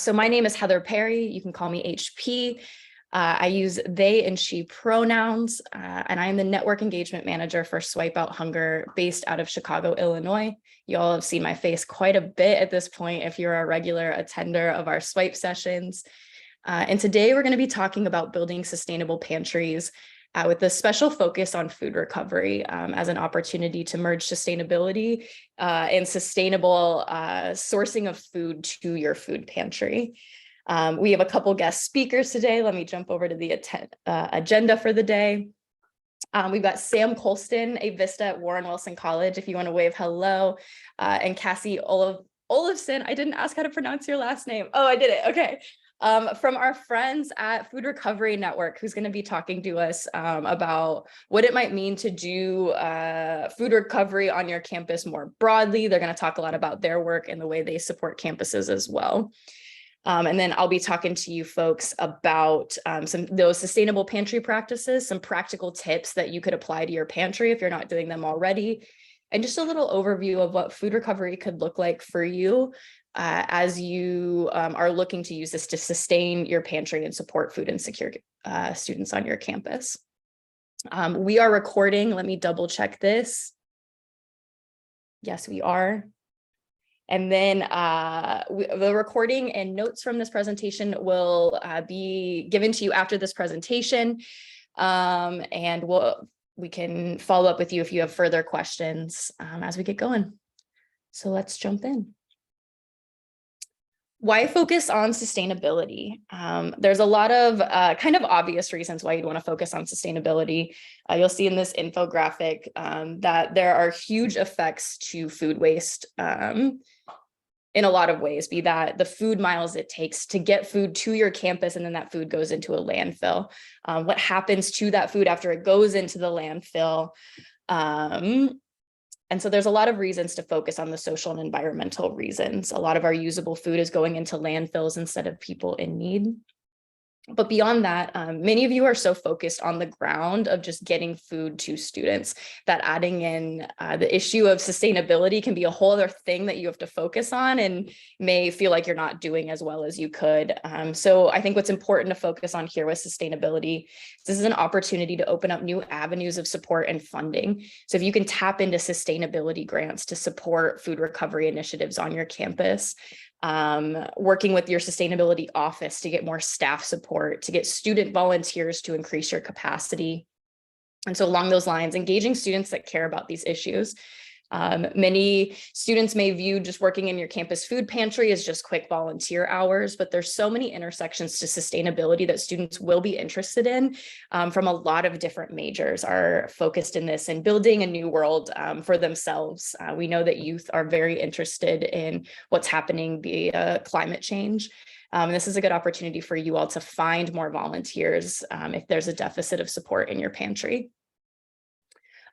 So my name is Heather Perry. You can call me HP. I use they and she pronouns, and I'm the network engagement manager for Swipe Out Hunger based out of Chicago, Illinois. You all have seen my face quite a bit at this point if you're a regular attender of our swipe sessions. And today we're going to be talking about building sustainable pantries with a special focus on food recovery as an opportunity to merge sustainability and sustainable sourcing of food to your food pantry. We have a couple guest speakers today. Let me jump over to the agenda for the day. We've got Sam Colston, a Vista at Warren Wilson College, if you want to wave hello, and Cassie Olafson. I didn't ask how to pronounce your last name. Oh, I did it. Okay. From our friends at Food Recovery Network, who's going to be talking to us about what it might mean to do food recovery on your campus more broadly. They're going to talk a lot about their work and the way they support campuses as well. And then I'll be talking to you folks about those sustainable pantry practices, some practical tips that you could apply to your pantry if you're not doing them already, and just a little overview of what food recovery could look like for you as you are looking to use this to sustain your pantry and support food insecure students on your campus. We are recording. Let me double check this. Yes, we are. And then the recording and notes from this presentation will be given to you after this presentation. And we can follow up with you if you have further questions as we get going. So let's jump in. Why focus on sustainability? There's a lot of kind of obvious reasons why you'd want to focus on sustainability. You'll see in this infographic that there are huge effects to food waste in a lot of ways, be that the food miles it takes to get food to your campus, and then that food goes into a landfill. What happens to that food after it goes into the landfill? And so there's a lot of reasons to focus on the social and environmental reasons. A lot of our usable food is going into landfills instead of people in need. But beyond that, many of you are so focused on the ground of just getting food to students that adding in the issue of sustainability can be a whole other thing that you have to focus on and may feel like you're not doing as well as you could. So I think what's important to focus on here with sustainability, this is an opportunity to open up new avenues of support and funding. So if you can tap into sustainability grants to support food recovery initiatives on your campus, working with your sustainability office to get more staff support, to get student volunteers to increase your capacity. And so along those lines, engaging students that care about these issues. Many students may view just working in your campus food pantry as just quick volunteer hours, but there's so many intersections to sustainability that students will be interested in from a lot of different majors are focused in this and building a new world for themselves. We know that youth are very interested in what's happening via climate change. And this is a good opportunity for you all to find more volunteers if there's a deficit of support in your pantry.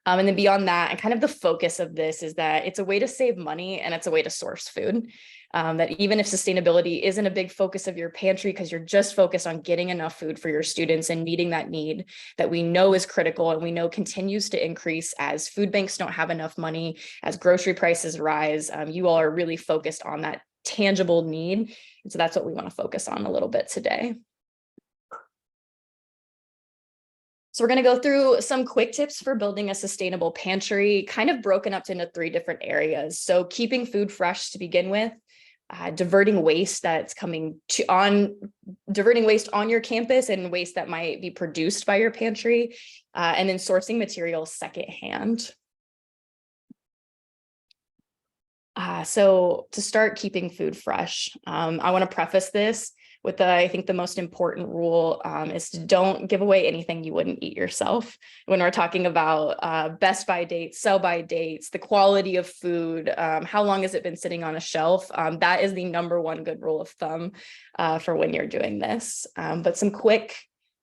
And then beyond that, and kind of the focus of this is that it's a way to save money and it's a way to source food. That even if sustainability isn't a big focus of your pantry because you're just focused on getting enough food for your students and meeting that need that we know is critical and we know continues to increase as food banks don't have enough money, as grocery prices rise, you all are really focused on that tangible need. And so that's what we want to focus on a little bit today. So we're going to go through some quick tips for building a sustainable pantry, kind of broken up into 3 different areas. So keeping food fresh to begin with, diverting waste diverting waste on your campus and waste that might be produced by your pantry, and then sourcing materials secondhand. So to start keeping food fresh, I want to preface this with I think the most important rule is to don't give away anything you wouldn't eat yourself. When we're talking about best by dates, sell by dates, the quality of food, how long has it been sitting on a shelf? That is the #1 good rule of thumb for when you're doing this. But some quick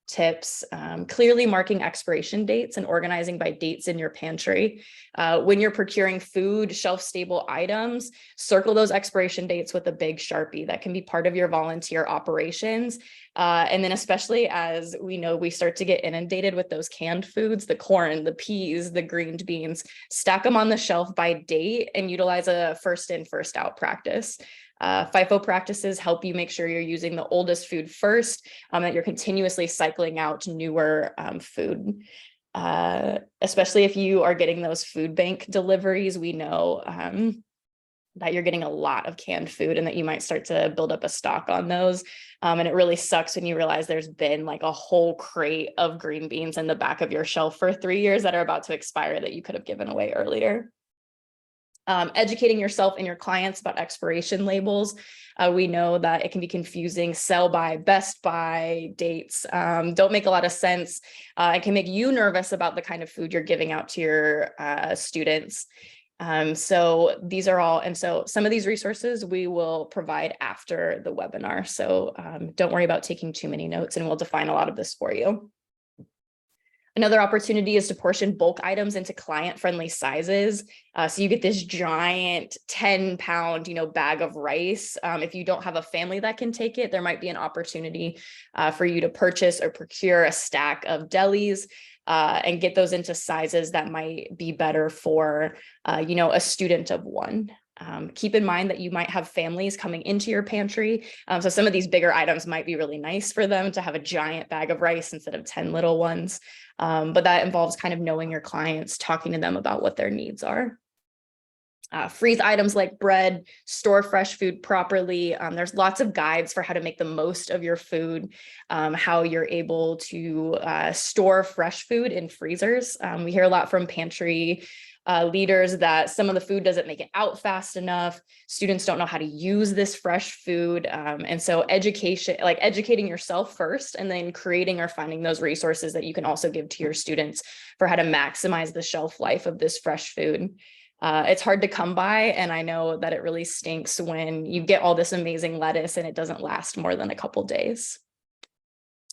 tips, clearly marking expiration dates and organizing by dates in your pantry. When you're procuring food, shelf-stable items, circle those expiration dates with a big Sharpie. That can be part of your volunteer operations. And then especially as we know, we start to get inundated with those canned foods, the corn, the peas, the green beans, stack them on the shelf by date and utilize a first in, first out practice. FIFO practices help you make sure you're using the oldest food first, that you're continuously cycling out newer food. Especially if you are getting those food bank deliveries, we know that you're getting a lot of canned food and that you might start to build up a stock on those. And it really sucks when you realize there's been like a whole crate of green beans in the back of your shelf for 3 years that are about to expire that you could have given away earlier. Educating yourself and your clients about expiration labels. We know that it can be confusing. Sell by, best by dates don't make a lot of sense. It can make you nervous about the kind of food you're giving out to your students. So these are all, and so some of these resources we will provide after the webinar. So don't worry about taking too many notes, and we'll define a lot of this for you. Another opportunity is to portion bulk items into client-friendly sizes. So you get this giant 10-pound, bag of rice. If you don't have a family that can take it, there might be an opportunity for you to purchase or procure a stack of delis and get those into sizes that might be better for, a student of one. Keep in mind that you might have families coming into your pantry. So some of these bigger items might be really nice for them to have a giant bag of rice instead of 10 little ones. But that involves kind of knowing your clients, talking to them about what their needs are. Freeze items like bread, store fresh food properly. There's lots of guides for how to make the most of your food, how you're able to store fresh food in freezers. We hear a lot from pantry leaders that some of the food doesn't make it out fast enough. Students don't know how to use this fresh food. And so educating yourself first, and then creating or finding those resources that you can also give to your students for how to maximize the shelf life of this fresh food. It's hard to come by, and I know that it really stinks when you get all this amazing lettuce and it doesn't last more than a couple days.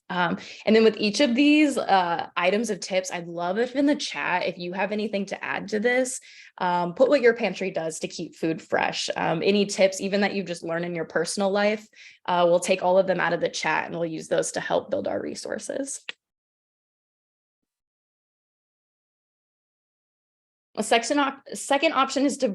And then with each of these items of tips, I'd love if in the chat, if you have anything to add to this, put what your pantry does to keep food fresh. Any tips, even that you've just learned in your personal life, we'll take all of them out of the chat and we'll use those to help build our resources. A second option is to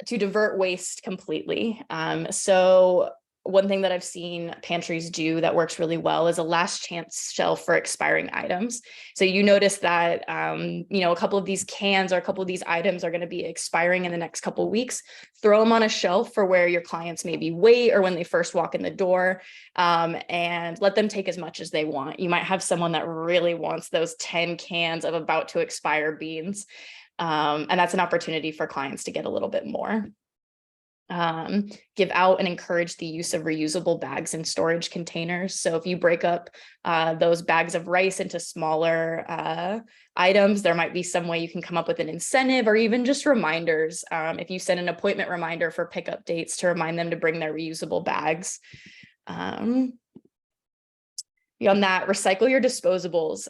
divert waste completely. So one thing that I've seen pantries do that works really well is a last chance shelf for expiring items. So you notice that, a couple of these cans or a couple of these items are going to be expiring in the next couple of weeks. Throw them on a shelf for where your clients maybe wait or when they first walk in the door, and let them take as much as they want. You might have someone that really wants those 10 cans of about to expire beans. And that's an opportunity for clients to get a little bit more. Give out and encourage the use of reusable bags and storage containers. So if you break up those bags of rice into smaller items, there might be some way you can come up with an incentive or even just reminders. If you send an appointment reminder for pickup dates to remind them to bring their reusable bags. Beyond that, recycle your disposables.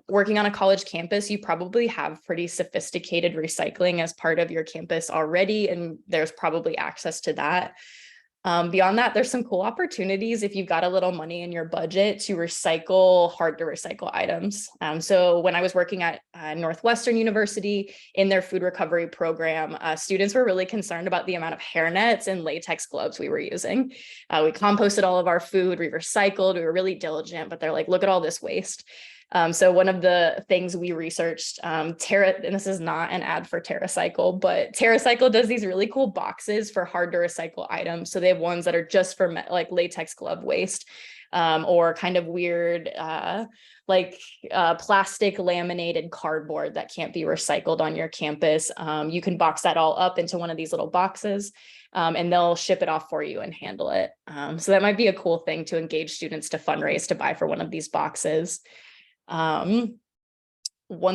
Working on a college campus, you probably have pretty sophisticated recycling as part of your campus already, and there's probably access to that. Beyond that, there's some cool opportunities if you've got a little money in your budget to recycle hard to recycle items. So when I was working at Northwestern University in their food recovery program, students were really concerned about the amount of hairnets and latex gloves we were using. We composted all of our food, we recycled, we were really diligent, but they're like, look at all this waste. So one of the things we researched, and this is not an ad for TerraCycle, but TerraCycle does these really cool boxes for hard to recycle items. So they have ones that are just for like latex glove waste, or kind of weird, plastic laminated cardboard that can't be recycled on your campus. You can box that all up into one of these little boxes, and they'll ship it off for you and handle it. So that might be a cool thing to engage students to fundraise to buy for one of these boxes. One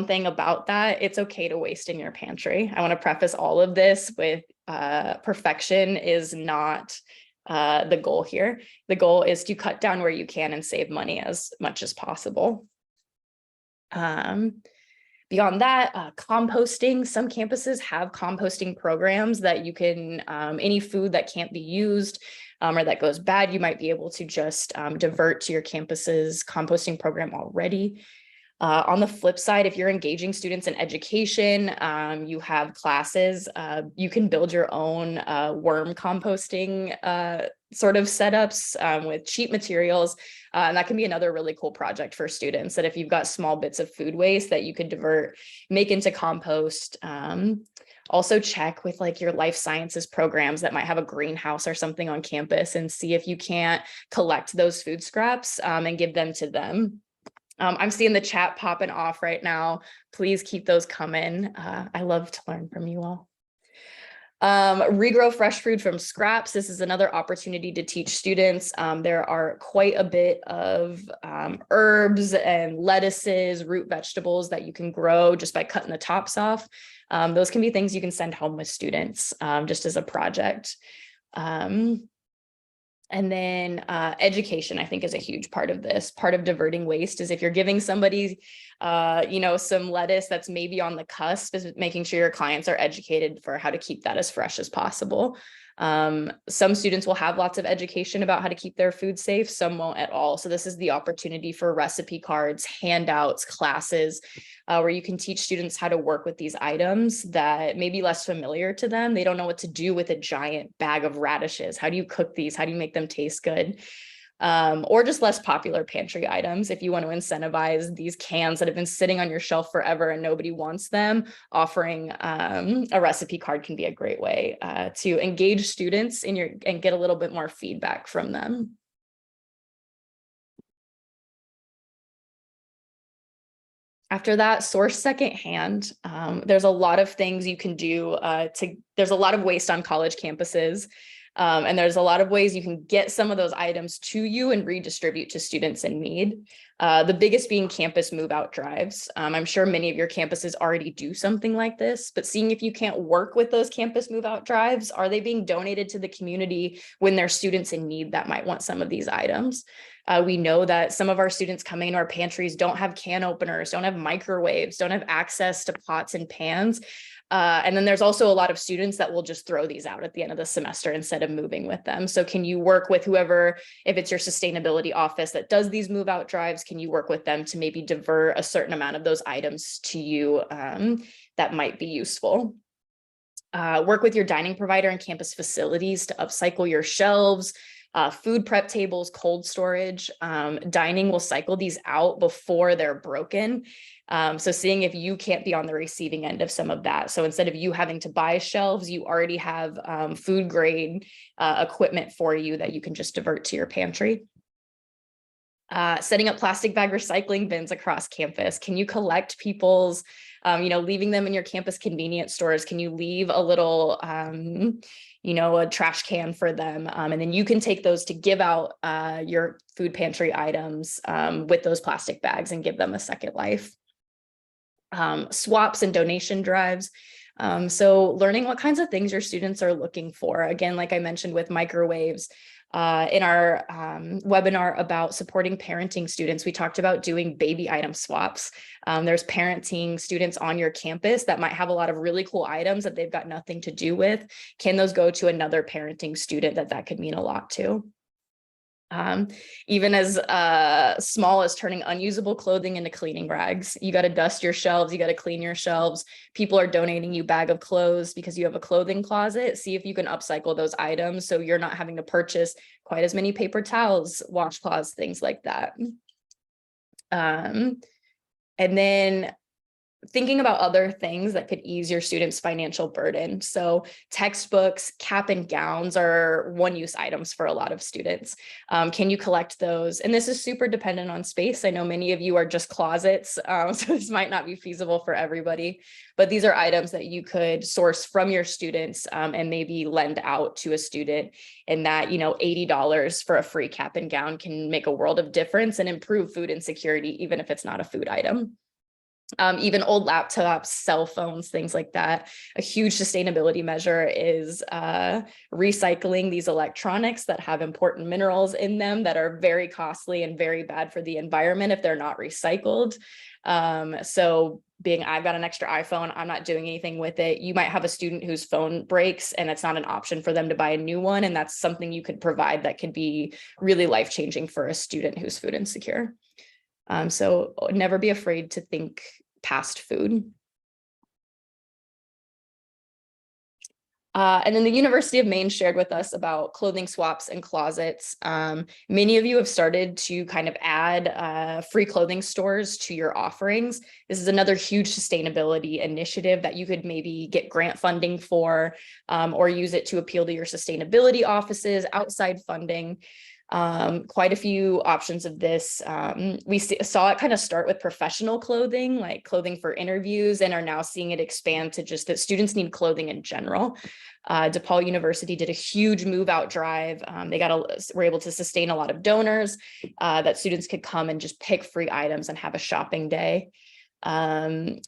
thing about that, it's okay to waste in your pantry. I want to preface all of this with perfection is not the goal here. The goal is to cut down where you can and save money as much as possible. Beyond that, composting. Some campuses have composting programs that you can, any food that can't be used or that goes bad, you might be able to just divert to your campus's composting program already. On the flip side, if you're engaging students in education, you have classes, you can build your own worm composting sort of setups with cheap materials. And that can be another really cool project for students, that if you've got small bits of food waste that you could make into compost. Also check with like your life sciences programs that might have a greenhouse or something on campus, and see if you can't collect those food scraps and give them to them. I'm seeing the chat popping off right now. Please keep those coming. I love to learn from you all. Regrow fresh food from scraps. This is another opportunity to teach students. There are quite a bit of herbs and lettuces, root vegetables that you can grow just by cutting the tops off. Those can be things you can send home with students just as a project. And then education, I think, is a huge part of this. Part of diverting waste is if you're giving somebody, some lettuce that's maybe on the cusp, is making sure your clients are educated for how to keep that as fresh as possible. Some students will have lots of education about how to keep their food safe, some won't at all. So this is the opportunity for recipe cards, handouts, classes, where you can teach students how to work with these items that may be less familiar to them. They don't know what to do with a giant bag of radishes. How do you cook these? How do you make them taste good? Or just less popular pantry items. If you want to incentivize these cans that have been sitting on your shelf forever and nobody wants them, offering a recipe card can be a great way to engage students and get a little bit more feedback from them. After that, source secondhand. There's a lot of things you can do there's a lot of waste on college campuses. And there's a lot of ways you can get some of those items to you and redistribute to students in need. The biggest being campus move out drives. I'm sure many of your campuses already do something like this, but seeing if you can't work with those campus move out drives, are they being donated to the community when there's students in need that might want some of these items? We know that some of our students coming into our pantries don't have can openers, don't have microwaves, don't have access to pots and pans. And then there's also a lot of students that will just throw these out at the end of the semester instead of moving with them. So can you work with whoever, if it's your sustainability office that does these move out drives, can you work with them to maybe divert a certain amount of those items to you that might be useful? Work with your dining provider and campus facilities to upcycle your shelves, food prep tables, cold storage. Dining will cycle these out before they're broken. So seeing if you can't be on the receiving end of some of that. So instead of you having to buy shelves, you already have food grade equipment for you that you can just divert to your pantry. Setting up plastic bag recycling bins across campus. Can you collect people's, leaving them in your campus convenience stores? Can you leave a little, a trash can for them? And then you can take those to give out your food pantry items with those plastic bags and give them a second life. Swaps and donation drives. So learning what kinds of things your students are looking for. Again, like I mentioned with microwaves, in our webinar about supporting parenting students, we talked about doing baby item swaps. There's parenting students on your campus that might have a lot of really cool items that they've got nothing to do with. Can those go to another parenting student that could mean a lot to? Even as small as turning unusable clothing into cleaning rags. You got to dust your shelves, you got to clean your shelves. People are donating you a bag of clothes because you have a clothing closet. See if you can upcycle those items so you're not having to purchase quite as many paper towels, washcloths, things like that. And then thinking about other things that could ease your students' financial burden. So textbooks, cap and gowns are one-use items for a lot of students. Can you collect those? And this is super dependent on space. I know many of you are just closets, so this might not be feasible for everybody, but these are items that you could source from your students and maybe lend out to a student. And that, $80 for a free cap and gown can make a world of difference and improve food insecurity, even if it's not a food item. Even old laptops, cell phones, things like that. A huge sustainability measure is recycling these electronics that have important minerals in them that are very costly and very bad for the environment if they're not recycled. So I've got an extra iPhone, I'm not doing anything with it. You might have a student whose phone breaks and it's not an option for them to buy a new one. And that's something you could provide that could be really life-changing for a student who's food insecure. So never be afraid to think past food. And then the University of Maine shared with us about clothing swaps and closets. Many of you have started to kind of add free clothing stores to your offerings. This is another huge sustainability initiative that you could maybe get grant funding for, or use it to appeal to your sustainability offices, outside funding. Quite a few options of this. We saw it kind of start with professional clothing, like clothing for interviews, and are now seeing it expand to just that students need clothing in general. DePaul University did a huge move out drive. They were able to sustain a lot of donors that students could come and just pick free items and have a shopping day.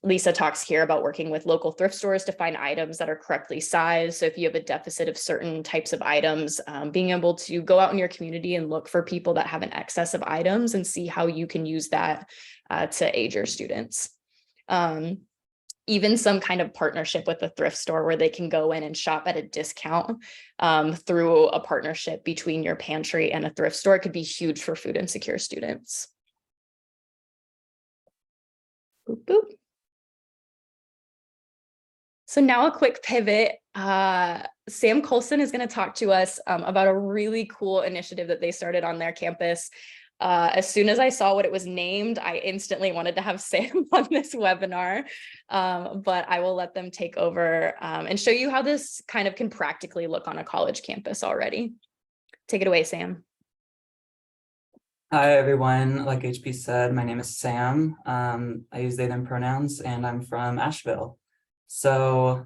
Lisa talks here about working with local thrift stores to find items that are correctly sized. So if you have a deficit of certain types of items, being able to go out in your community and look for people that have an excess of items and see how you can use that to aid your students. Even some kind of partnership with a thrift store where they can go in and shop at a discount through a partnership between your pantry and a thrift store could be huge for food insecure students. Boop, boop. So now a quick pivot. Sam Colson is going to talk to us about a really cool initiative that they started on their campus. As soon as I saw what it was named, I instantly wanted to have Sam on this webinar, but I will let them take over and show you how this kind of can practically look on a college campus already. Take it away, Sam. Hi, everyone. Like HP said, my name is Sam. I use they, them pronouns, and I'm from Asheville. So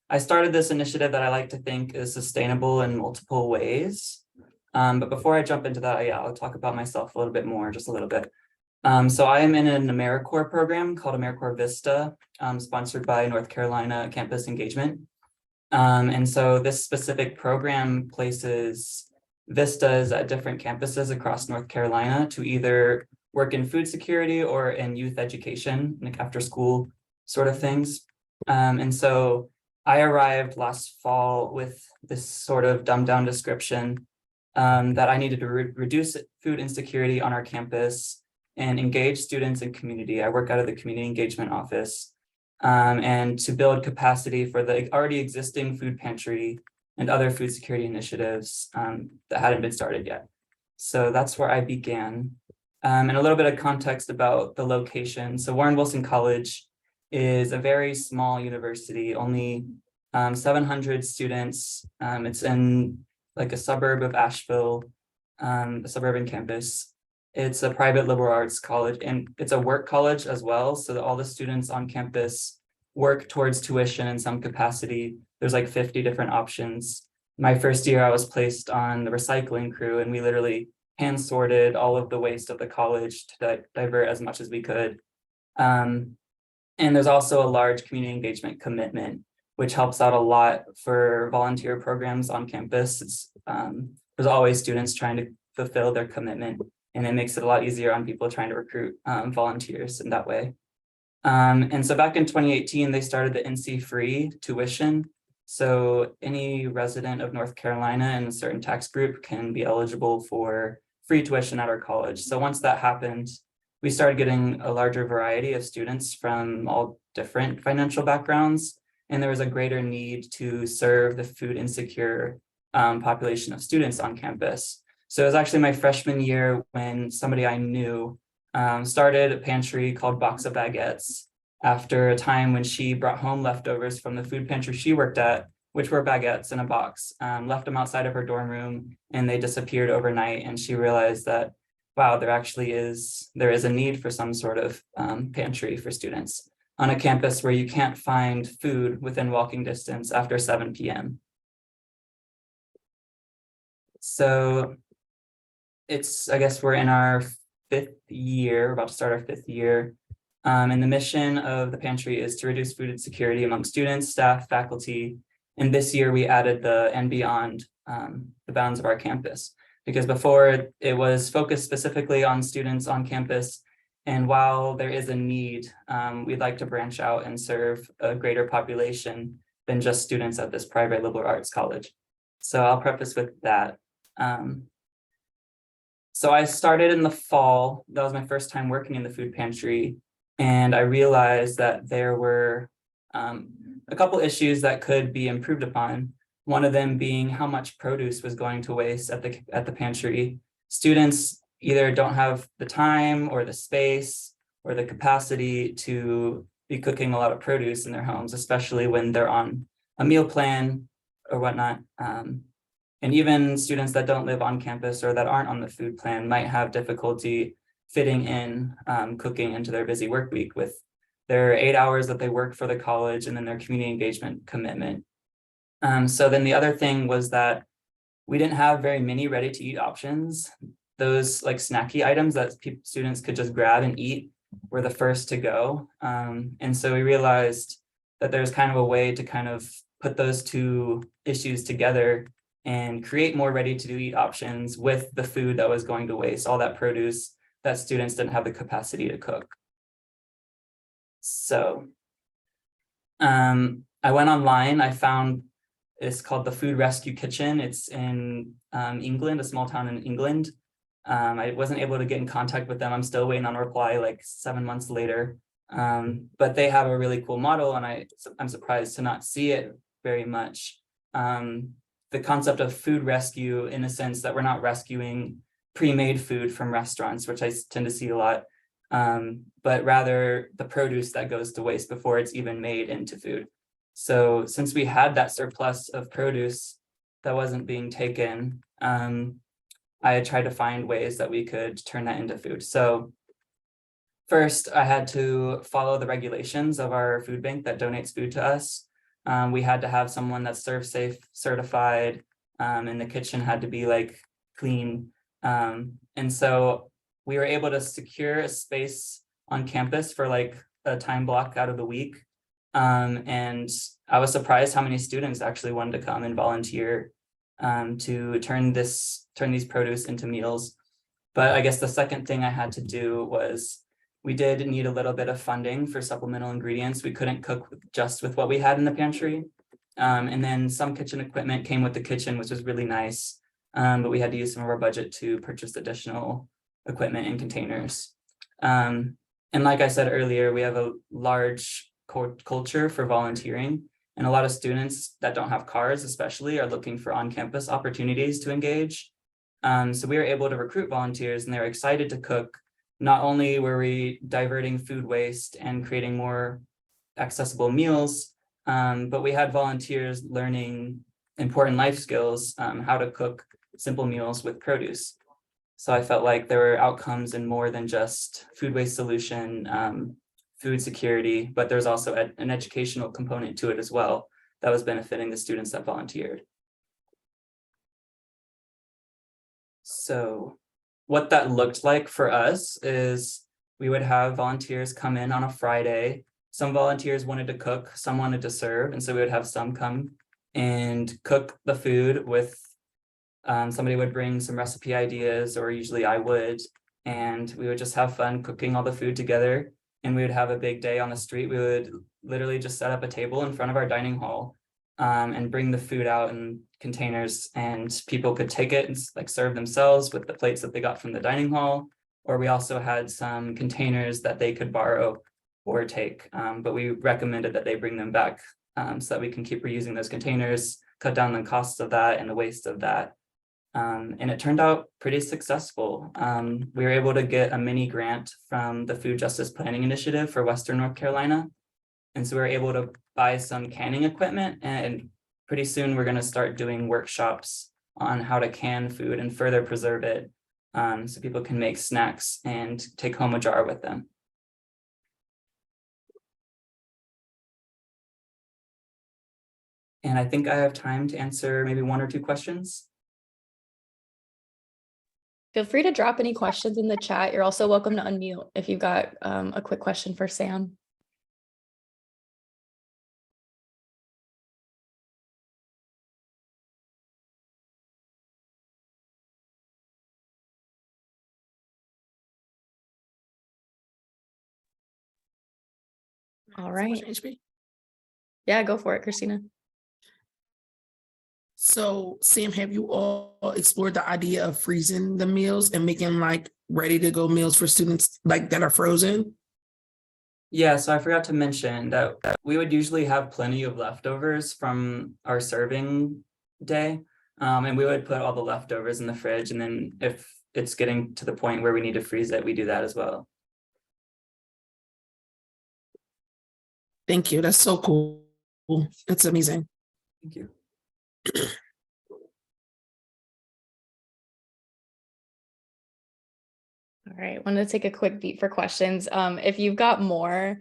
I started this initiative that I like to think is sustainable in multiple ways. But before I jump into that, I'll talk about myself a little bit more, just a little bit. So I am in an AmeriCorps program called AmeriCorps Vista, sponsored by North Carolina Campus Engagement. And so this specific program places vistas at different campuses across North Carolina to either work in food security or in youth education, like after school sort of things. And so I arrived last fall with this sort of dumbed down description that I needed to reduce food insecurity on our campus and engage students and community. I work out of the community engagement office, and to build capacity for the already existing food pantry and other food security initiatives that hadn't been started yet. So that's where I began. And a little bit of context about the location. So Warren Wilson College is a very small university, only 700 students. It's in like a suburb of Asheville, a suburban campus. It's a private liberal arts college, and it's a work college as well. So that all the students on campus work towards tuition in some capacity. There's like 50 different options. My first year, I was placed on the recycling crew, and we literally hand sorted all of the waste of the college to divert as much as we could. And there's also a large community engagement commitment, which helps out a lot for volunteer programs on campus. There's always students trying to fulfill their commitment, and it makes it a lot easier on people trying to recruit volunteers in that way. And so back in 2018, they started the NC free tuition. So any resident of North Carolina in a certain tax group can be eligible for free tuition at our college. So once that happened, we started getting a larger variety of students from all different financial backgrounds. And there was a greater need to serve the food insecure population of students on campus. So it was actually my freshman year when somebody I knew started a pantry called Box of Baguettes after a time when she brought home leftovers from the food pantry she worked at, which were baguettes in a box, left them outside of her dorm room, and they disappeared overnight. And she realized that, wow, there is a need for some sort of pantry for students on a campus where you can't find food within walking distance after 7 p.m. So I guess we're in our 5th year, about to start our 5th year. And the mission of the pantry is to reduce food insecurity among students, staff, faculty. And this year we added the and beyond the bounds of our campus, because before it was focused specifically on students on campus. And while there is a need, we'd like to branch out and serve a greater population than just students at this private liberal arts college. So I'll preface with that. So I started in the fall. That was my first time working in the food pantry. And I realized that there were a couple issues that could be improved upon. One of them being how much produce was going to waste at the pantry. Students either don't have the time or the space or the capacity to be cooking a lot of produce in their homes, especially when they're on a meal plan or whatnot. And even students that don't live on campus or that aren't on the food plan might have difficulty fitting in cooking into their busy work week with their 8 hours that they work for the college and then their community engagement commitment. So then the other thing was that we didn't have very many ready to eat options. Those like snacky items that students could just grab and eat were the first to go. And so we realized that there's kind of a way to kind of put those two issues together and create more ready to eat options with the food that was going to waste, all that produce that students didn't have the capacity to cook. So I went online, I found it's called the Food Rescue Kitchen. It's in England, a small town in England. I wasn't able to get in contact with them. I'm still waiting on a reply like 7 months later. But they have a really cool model and I'm surprised to not see it very much. The concept of food rescue in a sense that we're not rescuing pre-made food from restaurants, which I tend to see a lot, but rather the produce that goes to waste before it's even made into food. So since we had that surplus of produce that wasn't being taken, I had tried to find ways that we could turn that into food. So first, I had to follow the regulations of our food bank that donates food to us. We had to have someone that's ServSafe certified, and the kitchen had to be like clean. And so we were able to secure a space on campus for like a time block out of the week. And I was surprised how many students actually wanted to come and volunteer to turn these produce into meals. But I guess the second thing I had to do was we did need a little bit of funding for supplemental ingredients. We couldn't cook just with what we had in the pantry. And then some kitchen equipment came with the kitchen, which was really nice. But we had to use some of our budget to purchase additional equipment and containers. And like I said earlier, we have a large culture for volunteering. And a lot of students that don't have cars, especially, are looking for on-campus opportunities to engage. So we were able to recruit volunteers and they're excited to cook. Not only were we diverting food waste and creating more accessible meals, but we had volunteers learning important life skills, how to cook simple meals with produce. So I felt like there were outcomes in more than just food waste solution, food security, but there's also an educational component to it as well that was benefiting the students that volunteered. So what that looked like for us is we would have volunteers come in on a Friday. Some volunteers wanted to cook, some wanted to serve. And so we would have some come and cook the food with, somebody would bring some recipe ideas, or usually I would, and we would just have fun cooking all the food together. And we would have a big day on the street. We would literally just set up a table in front of our dining hall and bring the food out in containers, and people could take it and like serve themselves with the plates that they got from the dining hall. Or we also had some containers that they could borrow or take, but we recommended that they bring them back so that we can keep reusing those containers, cut down the costs of that and the waste of that. And it turned out pretty successful. We were able to get a mini grant from the Food Justice Planning Initiative for Western North Carolina. And so we were able to buy some canning equipment, and pretty soon we're going to start doing workshops on how to can food and further preserve it, so people can make snacks and take home a jar with them. And I think I have time to answer maybe 1 or 2 questions. Feel free to drop any questions in the chat. You're also welcome to unmute if you've got a quick question for Sam. All right. HP. Yeah, go for it, Christina. So, Sam, have you all explored the idea of freezing the meals and making like ready to go meals for students like that are frozen? Yeah, so I forgot to mention that we would usually have plenty of leftovers from our serving day. And we would put all the leftovers in the fridge, and then if it's getting to the point where we need to freeze it, we do that as well. Thank you. That's so cool. That's amazing. Thank you. All right, wanted to take a quick beat for questions. If you've got more,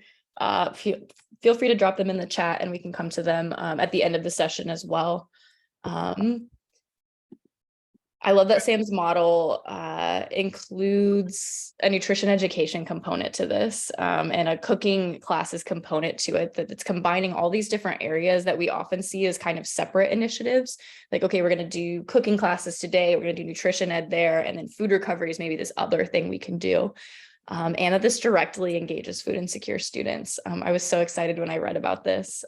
feel free to drop them in the chat and we can come to them at the end of the session as well. I love that Sam's model includes a nutrition education component to this and a cooking classes component to it, that it's combining all these different areas that we often see as kind of separate initiatives. Like, okay, we're going to do cooking classes today, we're going to do nutrition ed there, and then food recovery is maybe this other thing we can do. And that this directly engages food insecure students. I was so excited when I read about this.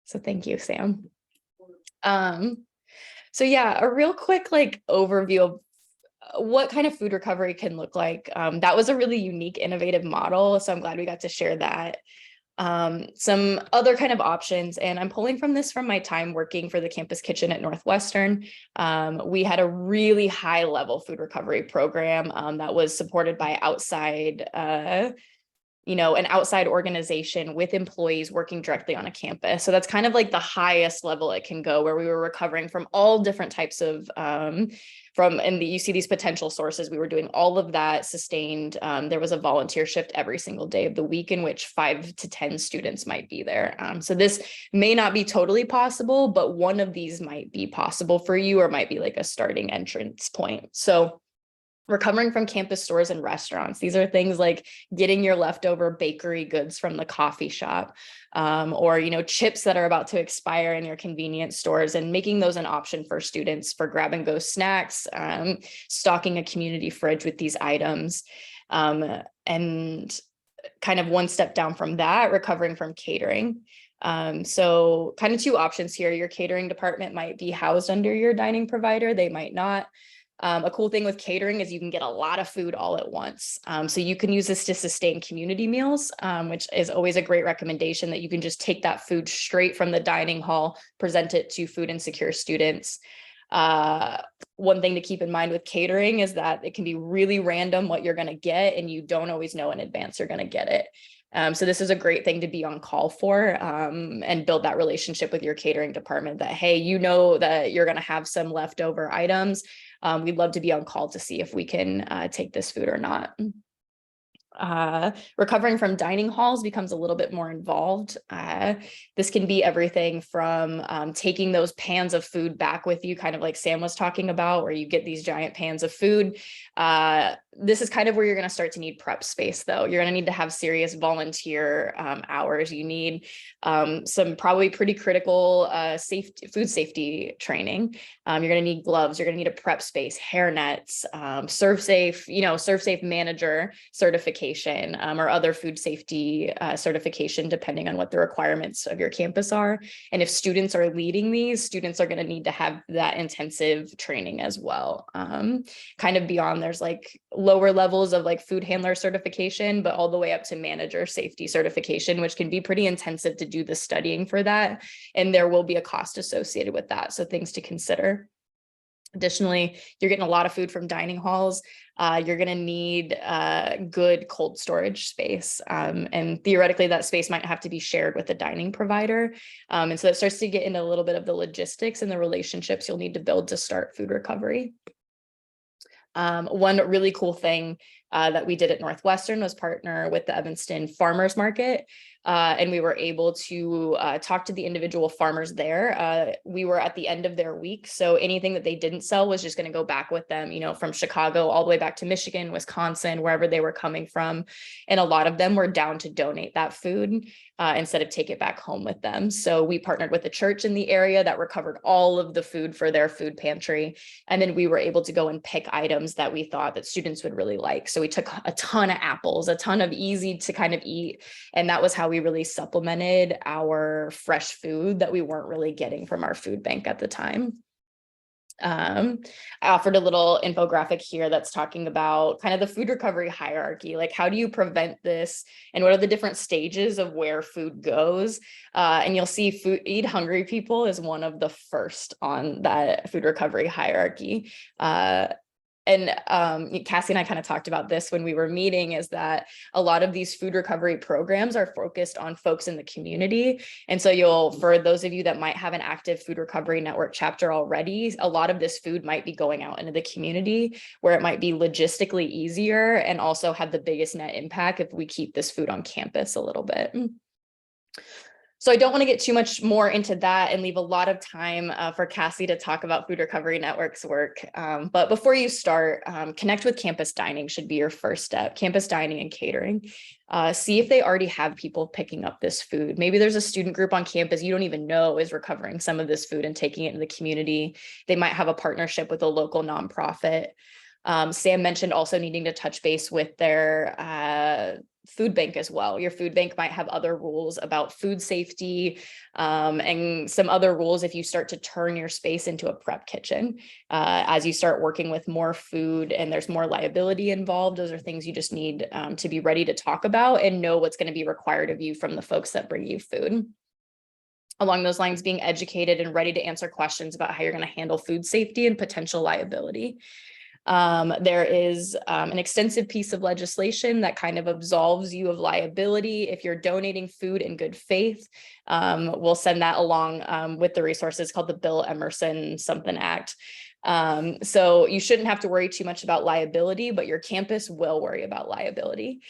So thank you, Sam. So yeah, a real quick like overview of what kind of food recovery can look like. That was a really unique, innovative model. So I'm glad we got to share that. Some other kind of options, and I'm pulling from this from my time working for the campus kitchen at Northwestern. We had a really high level food recovery program that was supported by outside an outside organization with employees working directly on a campus. So that's kind of like the highest level it can go, where we were recovering from all different types of you see these potential sources. We were doing all of that sustained. There was a volunteer shift every single day of the week in which 5 to 10 students might be there. So this may not be totally possible, but one of these might be possible for you, or might be like a starting entrance point. So recovering from campus stores and restaurants. These are things like getting your leftover bakery goods from the coffee shop, or chips that are about to expire in your convenience stores, and making those an option for students for grab and go snacks, stocking a community fridge with these items. And kind of one step down from that, recovering from catering. So kind of two options here. Your catering department might be housed under your dining provider. They might not. A cool thing with catering is you can get a lot of food all at once. So you can use this to sustain community meals, which is always a great recommendation, that you can just take that food straight from the dining hall, present it to food insecure students. One thing to keep in mind with catering is that it can be really random what you're going to get, and you don't always know in advance you're going to get it. So this is a great thing to be on call for, and build that relationship with your catering department that, hey, you know that you're going to have some leftover items. We'd love to be on call to see if we can take this food or not. Recovering from dining halls becomes a little bit more involved. This can be everything from taking those pans of food back with you, kind of like Sam was talking about, where you get these giant pans of food. This is kind of where you're going to start to need prep space, though. You're going to need to have serious volunteer hours. You need some probably pretty critical food safety training. You're going to need gloves. You're going to need a prep space, hair nets, serve safe manager certification, or other food safety certification, depending on what the requirements of your campus are. And if students are leading these, students are going to need to have that intensive training as well. Kind of beyond, there's like lower levels of like food handler certification, but all the way up to manager safety certification, which can be pretty intensive to do the studying for that. And there will be a cost associated with that. So things to consider. Additionally, you're getting a lot of food from dining halls. You're going to need good cold storage space. And theoretically, that space might have to be shared with a dining provider. And so that starts to get into a little bit of the logistics and the relationships you'll need to build to start food recovery. One really cool thing that we did at Northwestern was partner with the Evanston Farmers Market. And we were able to talk to the individual farmers there. We were at the end of their week, so anything that they didn't sell was just going to go back with them, from Chicago all the way back to Michigan, Wisconsin, wherever they were coming from. And a lot of them were down to donate that food instead of take it back home with them. So we partnered with a church in the area that recovered all of the food for their food pantry. And then we were able to go and pick items that we thought that students would really like. So So we took a ton of apples, a ton of easy to kind of eat. And that was how we really supplemented our fresh food that we weren't really getting from our food bank at the time. I offered a little infographic here that's talking about kind of the food recovery hierarchy, like how do you prevent this and what are the different stages of where food goes. And you'll see Feed Hungry People is one of the first on that food recovery hierarchy. And Cassie and I kind of talked about this when we were meeting, is that a lot of these food recovery programs are focused on folks in the community. And so for those of you that might have an active food recovery network chapter already, a lot of this food might be going out into the community where it might be logistically easier and also have the biggest net impact if we keep this food on campus a little bit. So I don't want to get too much more into that and leave a lot of time for Cassie to talk about Food Recovery Network's work. But before you start, connect with campus dining should be your first step. Campus dining and catering. See if they already have people picking up this food. Maybe there's a student group on campus you don't even know is recovering some of this food and taking it in the community. They might have a partnership with a local nonprofit. Sam mentioned also needing to touch base with their food bank as well. Your food bank might have other rules about food safety and some other rules if you start to turn your space into a prep kitchen. As you start working with more food and there's more liability involved, those are things you just need to be ready to talk about and know what's going to be required of you from the folks that bring you food. Along those lines, being educated and ready to answer questions about how you're going to handle food safety and potential liability. There is an extensive piece of legislation that kind of absolves you of liability if you're donating food in good faith. We'll send that along with the resources called the Bill Emerson something Act. So you shouldn't have to worry too much about liability, but your campus will worry about liability.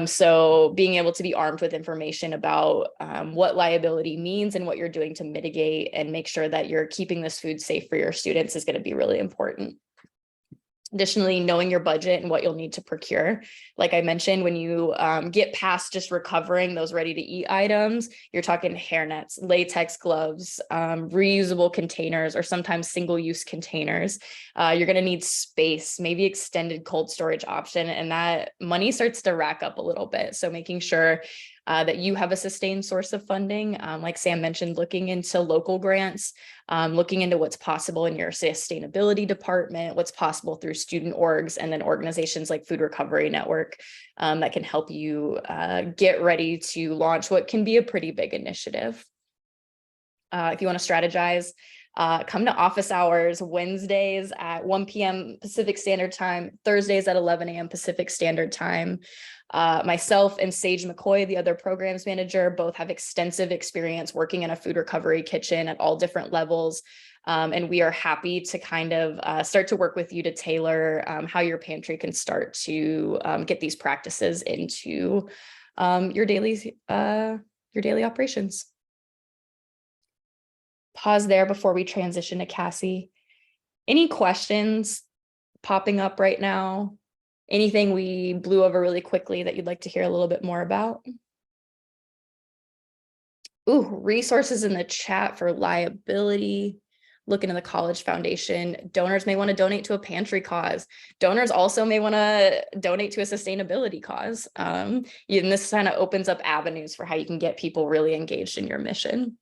So being able to be armed with information about what liability means and what you're doing to mitigate and make sure that you're keeping this food safe for your students is going to be really important. Additionally, knowing your budget and what you'll need to procure. Like I mentioned, when you get past just recovering those ready to eat items, you're talking hairnets, latex gloves, reusable containers, or sometimes single-use containers. You're going to need space, maybe extended cold storage option, and that money starts to rack up a little bit. So making sure that you have a sustained source of funding. Like Sam mentioned, looking into local grants, looking into what's possible in your sustainability department, what's possible through student orgs, and then organizations like Food Recovery Network that can help you get ready to launch what can be a pretty big initiative. If you want to strategize, come to office hours Wednesdays at 1 p.m. Pacific Standard Time, Thursdays at 11 a.m. Pacific Standard Time. Myself and Sage McCoy, the other programs manager, both have extensive experience working in a food recovery kitchen at all different levels. And we are happy to kind of start to work with you to tailor how your pantry can start to get these practices into your daily operations. Pause there before we transition to Cassie. Any questions popping up right now? Anything we blew over really quickly that you'd like to hear a little bit more about? Ooh, resources in the chat for liability. Look into the College Foundation. Donors may want to donate to a pantry cause. Donors also may want to donate to a sustainability cause. And this kind of opens up avenues for how you can get people really engaged in your mission.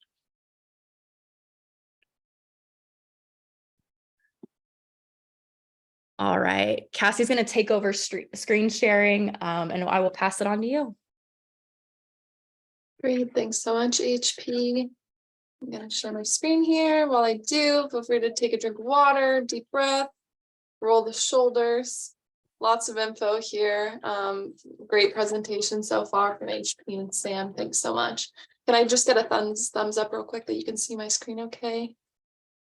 All right, Cassie's going to take over screen sharing, and I will pass it on to you. Great, thanks so much, HP. I'm going to share my screen here. While I do, feel free to take a drink of water, deep breath, roll the shoulders. Lots of info here. Great presentation so far from HP and Sam. Thanks so much. Can I just get a thumbs up real quick that you can see my screen okay?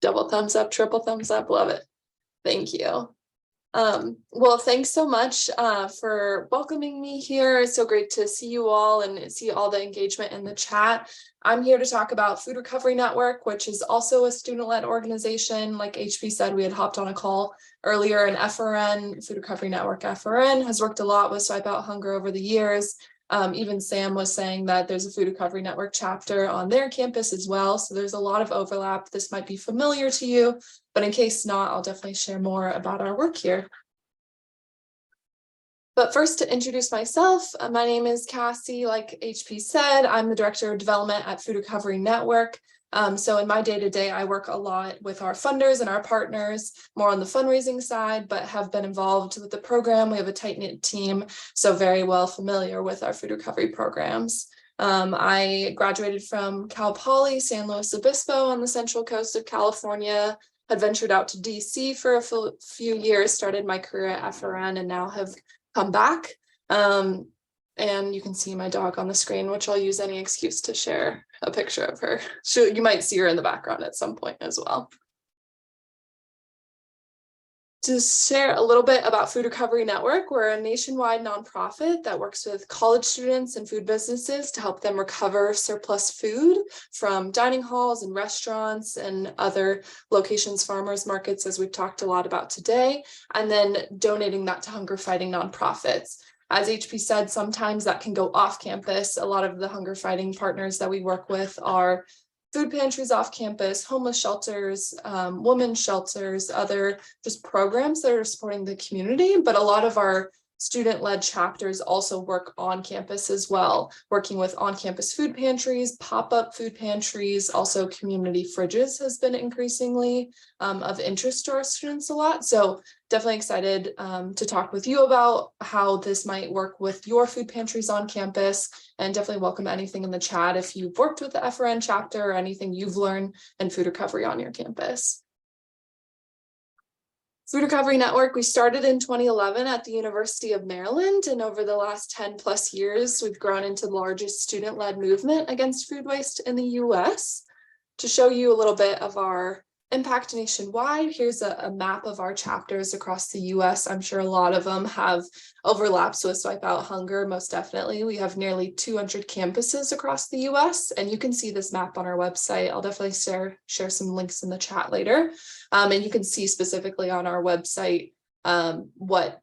Double thumbs up, triple thumbs up, love it. Thank you. Well, thanks so much for welcoming me here. It's so great to see you all and see all the engagement in the chat. I'm here to talk about Food Recovery Network, which is also a student-led organization. Like HP said, we had hopped on a call earlier, and FRN, Food Recovery Network FRN, has worked a lot with Swipe Out Hunger over the years. Even Sam was saying that there's a Food Recovery Network chapter on their campus as well. So there's a lot of overlap. This might be familiar to you, but in case not, I'll definitely share more about our work here. But first, to introduce myself, my name is Cassie. Like HP said, I'm the Director of Development at Food Recovery Network. So in my day-to-day, I work a lot with our funders and our partners, more on the fundraising side, but have been involved with the program. We have a tight-knit team, so very well familiar with our food recovery programs. I graduated from Cal Poly San Luis Obispo on the central coast of California, had ventured out to DC for a few years, started my career at FRN, and now have come back. And you can see my dog on the screen, which I'll use any excuse to share a picture of her. You might see her in the background at some point as well. To share a little bit about Food Recovery Network, we're a nationwide nonprofit that works with college students and food businesses to help them recover surplus food from dining halls and restaurants and other locations, farmers markets, as we've talked a lot about today, and then donating that to hunger fighting nonprofits. As HP said, sometimes that can go off campus. A lot of the hunger fighting partners that we work with are food pantries off campus, homeless shelters, women's shelters, other just programs that are supporting the community. But a lot of our student-led chapters also work on campus as well, working with on-campus food pantries, pop-up food pantries, also community fridges has been increasingly of interest to our students a lot. So definitely excited to talk with you about how this might work with your food pantries on campus, and definitely welcome anything in the chat if you've worked with the FRN chapter or anything you've learned in food recovery on your campus. Food Recovery Network, we started in 2011 at the University of Maryland, and over the last 10 plus years, we've grown into the largest student-led movement against food waste in the US. To show you a little bit of our impact nationwide, here's a map of our chapters across the US. I'm sure a lot of them have overlaps with Swipe Out Hunger, most definitely. We have nearly 200 campuses across the US, and you can see this map on our website. I'll definitely share some links in the chat later. And you can see specifically on our website what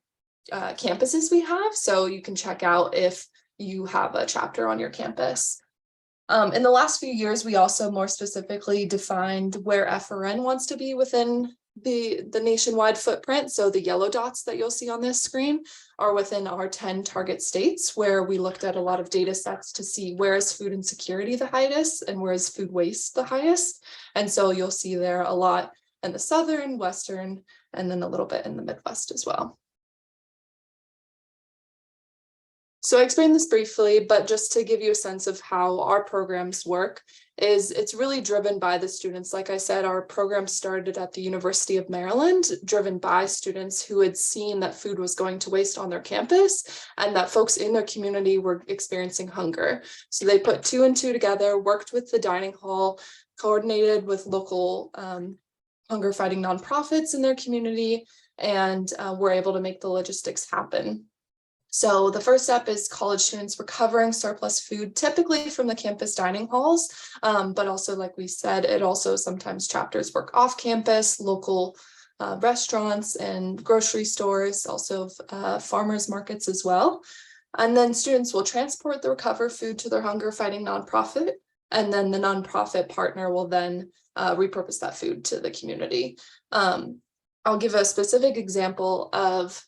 campuses we have, so you can check out if you have a chapter on your campus. In the last few years, we also more specifically defined where FRN wants to be within the nationwide footprint. So the yellow dots that you'll see on this screen are within our 10 target states, where we looked at a lot of data sets to see where is food insecurity the highest and where is food waste the highest. And so you'll see there a lot in the southern, western, and then a little bit in the Midwest as well. So I explained this briefly, but just to give you a sense of how our programs work, is it's really driven by the students. Like I said, our program started at the University of Maryland, driven by students who had seen that food was going to waste on their campus and that folks in their community were experiencing hunger. So they put 2 and 2 together, worked with the dining hall, coordinated with local hunger fighting nonprofits in their community, and were able to make the logistics happen. So the first step is college students recovering surplus food, typically from the campus dining halls, but also, like we said, it also sometimes chapters work off campus, local restaurants and grocery stores, also farmers markets as well. And then students will transport the recovered food to their hunger fighting nonprofit, and then the nonprofit partner will then repurpose that food to the community. I'll give a specific example of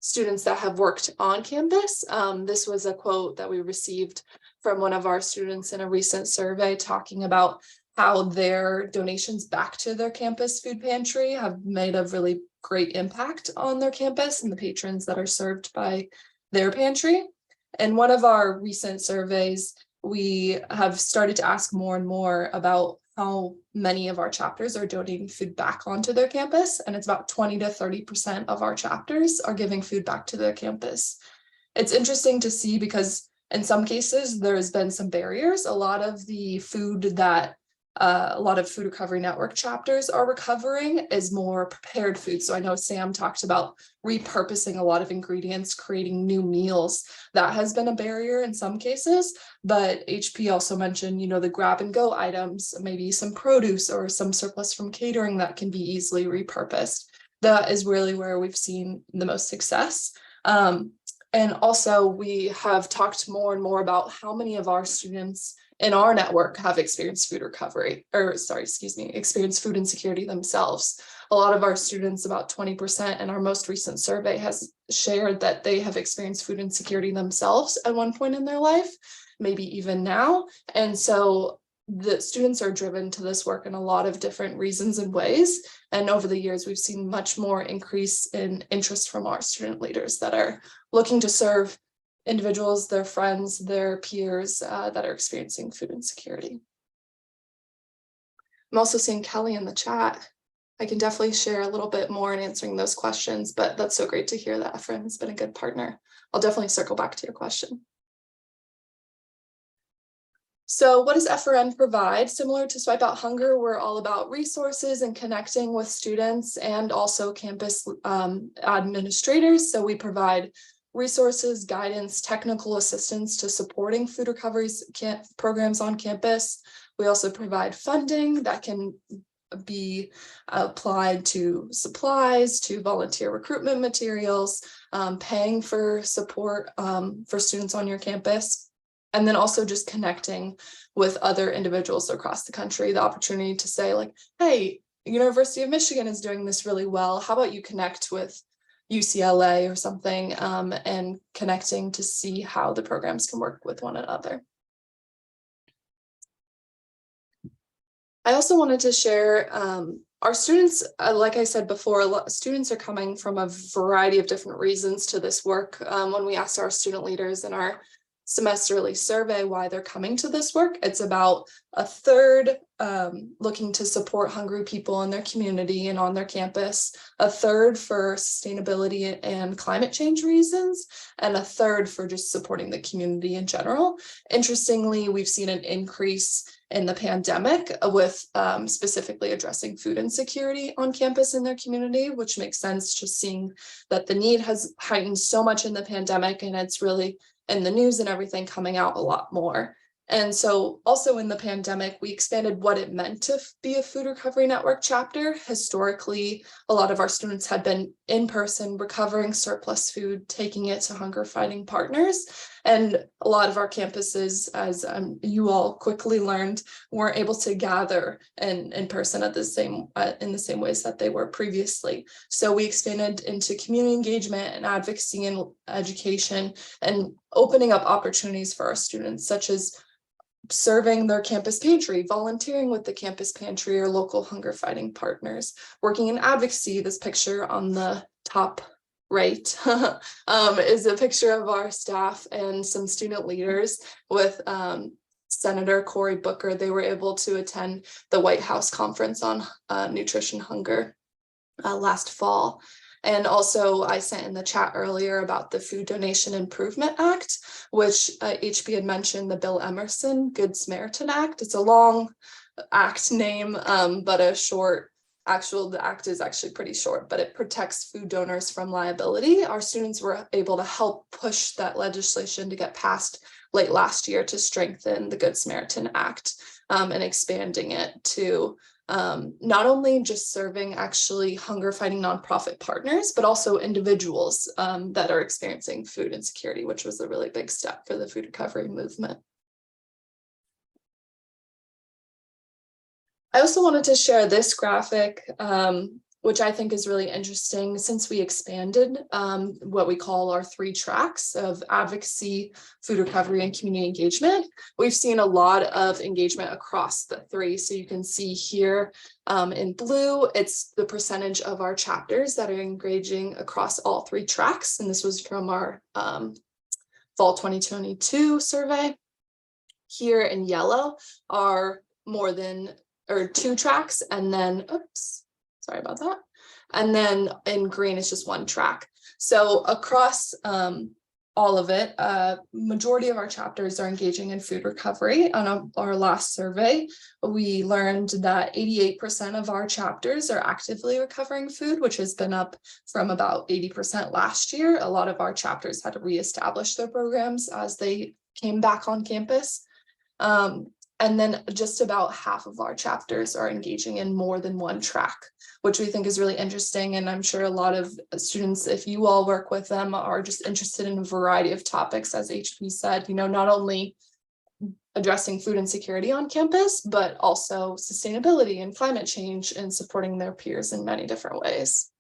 students that have worked on campus. This was a quote that we received from one of our students in a recent survey talking about how their donations back to their campus food pantry have made a really great impact on their campus and the patrons that are served by their pantry. In one of our recent surveys, we have started to ask more and more about how many of our chapters are donating food back onto their campus. And it's about 20 to 30% of our chapters are giving food back to their campus. It's interesting to see because in some cases, there's been some barriers. A lot of the food that a lot of Food Recovery Network chapters are recovering is more prepared food. So I know Sam talked about repurposing a lot of ingredients, creating new meals. That has been a barrier in some cases, but HP also mentioned, you know, the grab and go items, maybe some produce or some surplus from catering that can be easily repurposed. That is really where we've seen the most success. And also we have talked more and more about how many of our students in our network have experienced food recovery, experienced food insecurity themselves. a lot of our students, about 20% in our most recent survey, has shared that they have experienced food insecurity themselves at one point in their life, maybe even now. And so the students are driven to this work in a lot of different reasons and ways. And over the years, we've seen much more increase in interest from our student leaders that are looking to serve individuals, their friends, their peers that are experiencing food insecurity. I'm also seeing Kelly in the chat. I can definitely share a little bit more in answering those questions, but that's so great to hear that Ephraim has been a good partner. I'll definitely circle back to your question. So what does FRN provide? Similar to Swipe Out Hunger, we're all about resources and connecting with students and also campus administrators. So we provide resources, guidance, technical assistance to supporting food recovery programs on campus. We also provide funding that can be applied to supplies, to volunteer recruitment materials, paying for support for students on your campus. And then also just connecting with other individuals across the country, the opportunity to say like, hey, University of Michigan is doing this really well. How about you connect with UCLA or something, and connecting to see how the programs can work with one another. I also wanted to share our students, like I said before, students are coming from a variety of different reasons to this work. When we asked our student leaders in our semesterly survey why they're coming to this work, it's about a third looking to support hungry people in their community and on their campus, a third for sustainability and climate change reasons, and a third for just supporting the community in general. Interestingly, we've seen an increase in the pandemic with specifically addressing food insecurity on campus in their community, which makes sense, just seeing that the need has heightened so much in the pandemic, and it's really in the news and everything coming out a lot more. And so also in the pandemic, we expanded what it meant to be a food recovery network chapter. Historically, a lot of our students had been in person recovering surplus food, taking it to hunger fighting partners. And a lot of our campuses, as you all quickly learned, weren't able to gather in person at the same in the same ways that they were previously. So we expanded into community engagement and advocacy and education, and opening up opportunities for our students, such as serving their campus pantry, volunteering with the campus pantry or local hunger fighting partners, working in advocacy. This picture on the top right is a picture of our staff and some student leaders with Senator Cory Booker. They were able to attend the White House conference on nutrition hunger last fall. And also I sent in the chat earlier about the Food Donation Improvement Act, which HB had mentioned, the Bill Emerson Good Samaritan Act. It's a long act name, but a short, the act is actually pretty short, but it protects food donors from liability. Our students were able to help push that legislation to get passed late last year to strengthen the Good Samaritan Act, and expanding it to not only just serving actually hunger fighting nonprofit partners, but also individuals that are experiencing food insecurity, which was a really big step for the food recovery movement. I also wanted to share this graphic, which I think is really interesting, since we expanded what we call our 3 tracks of advocacy, food recovery, and community engagement. We've seen a lot of engagement across the 3. So you can see here in blue, it's the percentage of our chapters that are engaging across all 3 tracks. And this was from our fall 2022 survey. Here in yellow are more than 2 tracks, and then, oops, sorry about that. And then in green, it's just 1 track. So across all of it, majority of our chapters are engaging in food recovery. On our last survey, we learned that 88% of our chapters are actively recovering food, which has been up from about 80% last year. A lot of our chapters had to reestablish their programs as they came back on campus. And then just about half of our chapters are engaging in more than 1 track, which we think is really interesting. And I'm sure a lot of students, if you all work with them, are just interested in a variety of topics, as HP said, not only addressing food insecurity on campus, but also sustainability and climate change and supporting their peers in many different ways.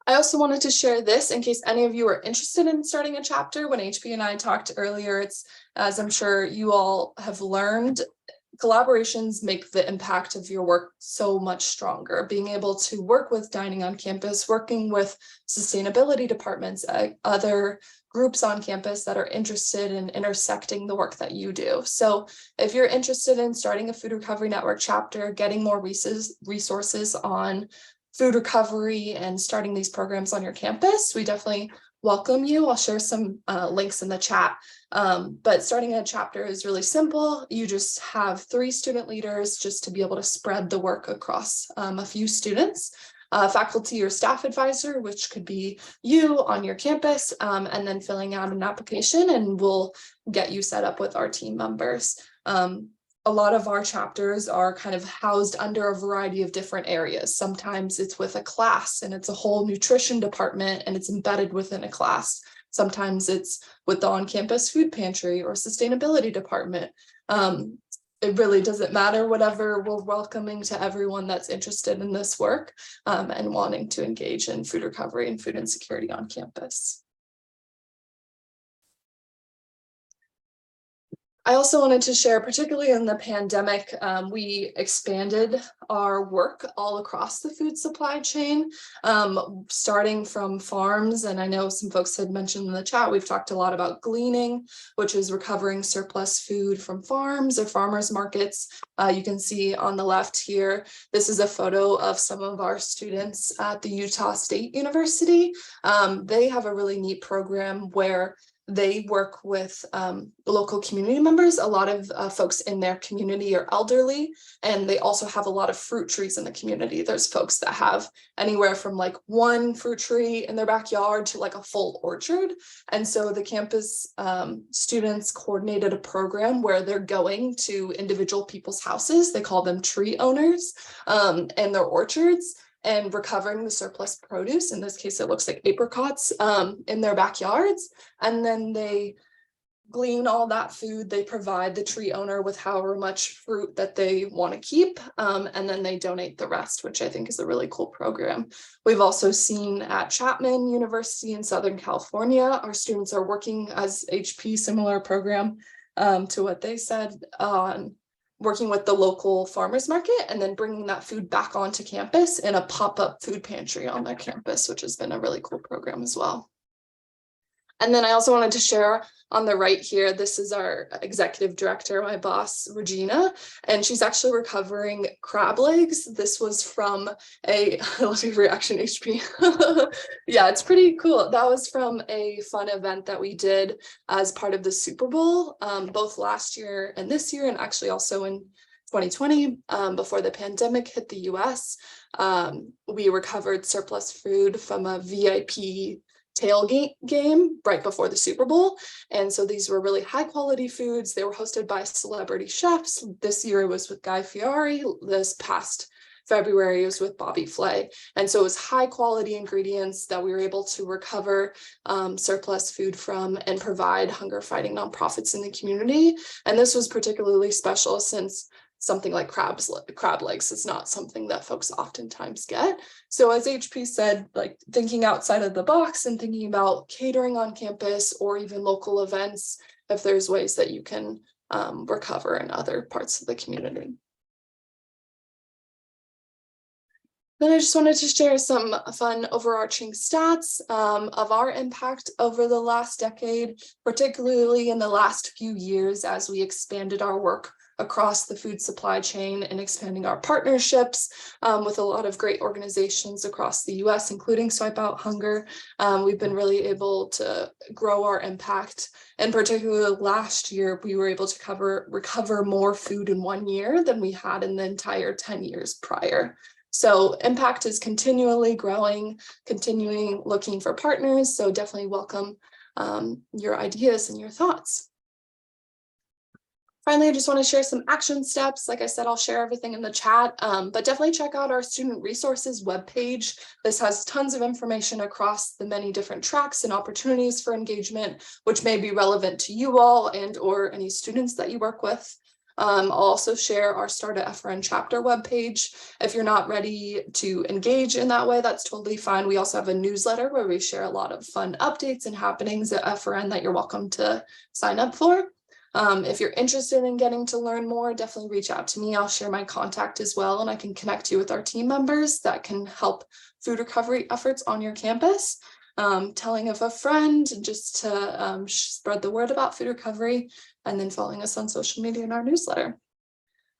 I also wanted to share this in case any of you are interested in starting a chapter. When HP and I talked earlier, it's, as I'm sure you all have learned, collaborations make the impact of your work so much stronger. Being able to work with dining on campus, working with sustainability departments, other groups on campus that are interested in intersecting the work that you do. So if you're interested in starting a Food Recovery Network chapter, getting more resources on food recovery and starting these programs on your campus, we definitely welcome you. I'll share some links in the chat. But starting a chapter is really simple. You just have 3 student leaders just to be able to spread the work across a few students, faculty or staff advisor, which could be you on your campus, and then filling out an application, and we'll get you set up with our team members. A lot of our chapters are kind of housed under a variety of different areas. Sometimes it's with a class and it's a whole nutrition department and it's embedded within a class. Sometimes it's with the on-campus food pantry or sustainability department. It really doesn't matter, whatever. We're welcoming to everyone that's interested in this work and wanting to engage in food recovery and food insecurity on campus. I also wanted to share, particularly in the pandemic, we expanded our work all across the food supply chain, starting from farms. And I know some folks had mentioned in the chat, we've talked a lot about gleaning, which is recovering surplus food from farms or farmers markets. You can see on the left here, this is a photo of some of our students at the Utah State University. They have a really neat program where they work with local community members. A lot of folks in their community are elderly, and they also have a lot of fruit trees in the community. There's folks that have anywhere from like 1 fruit tree in their backyard to like a full orchard. And so the campus students coordinated a program where they're going to individual people's houses. They call them tree owners and their orchards, and recovering the surplus produce. In this case, it looks like apricots in their backyards. And then they glean all that food. They provide the tree owner with however much fruit that they want to keep. And then they donate the rest, which I think is a really cool program. We've also seen at Chapman University in Southern California, our students are working as HP, similar program to what they said on working with the local farmers market and then bringing that food back onto campus in a pop-up food pantry on their campus, which has been a really cool program as well. And then I also wanted to share on the right here, this is our executive director, my boss, Regina, and she's actually recovering crab legs. This was from a, let's see, reaction HP. Yeah, it's pretty cool. That was from a fun event that we did as part of the Super Bowl, both last year and this year, and actually also in 2020, before the pandemic hit the US. We recovered surplus food from a VIP tailgate game right before the Super Bowl. And so these were really high quality foods. They were hosted by celebrity chefs. This year it was with Guy Fieri. This past February it was with Bobby Flay. And so it was high quality ingredients that we were able to recover surplus food from and provide hunger fighting nonprofits in the community. And this was particularly special since something like crab legs is not something that folks oftentimes get. So as HP said, like thinking outside of the box and thinking about catering on campus or even local events, if there's ways that you can recover in other parts of the community. Then I just wanted to share some fun overarching stats of our impact over the last decade, particularly in the last few years as we expanded our work across the food supply chain and expanding our partnerships with a lot of great organizations across the US, including Swipe Out Hunger. We've been really able to grow our impact. And particularly last year, we were able to recover more food in 1 year than we had in the entire 10 years prior. So impact is continually growing, continuing looking for partners. So definitely welcome your ideas and your thoughts. Finally, I just want to share some action steps. Like I said, I'll share everything in the chat, but definitely check out our student resources webpage. This has tons of information across the many different tracks and opportunities for engagement, which may be relevant to you all and or any students that you work with. I'll also share our Start a FRN chapter webpage. If you're not ready to engage in that way, that's totally fine. We also have a newsletter where we share a lot of fun updates and happenings at FRN that you're welcome to sign up for. If you're interested in getting to learn more, definitely reach out to me. I'll share my contact as well, and I can connect you with our team members that can help food recovery efforts on your campus. Telling of a friend just to spread the word about food recovery, and then following us on social media and our newsletter.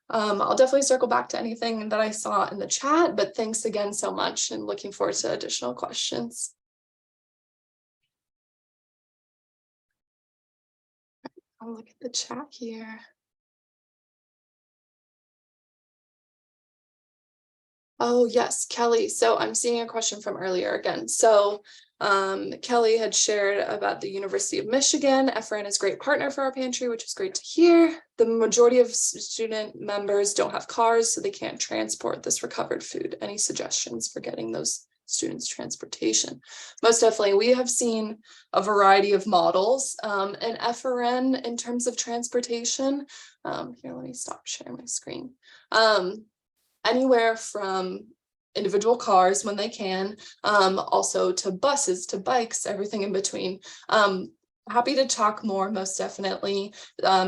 I'll definitely circle back to anything that I saw in the chat, but thanks again so much and looking forward to additional questions. I'll look at the chat here. Oh, yes, Kelly. So I'm seeing a question from earlier again. So Kelly had shared about the University of Michigan. FRN is a great partner for our pantry, which is great to hear. The majority of student members don't have cars, so they can't transport this recovered food. Any suggestions for getting those students transportation? Most definitely, we have seen a variety of models in FRN in terms of transportation. Here, let me stop sharing my screen. Anywhere from individual cars when they can, also to buses, to bikes, everything in between. Happy to talk more, most definitely.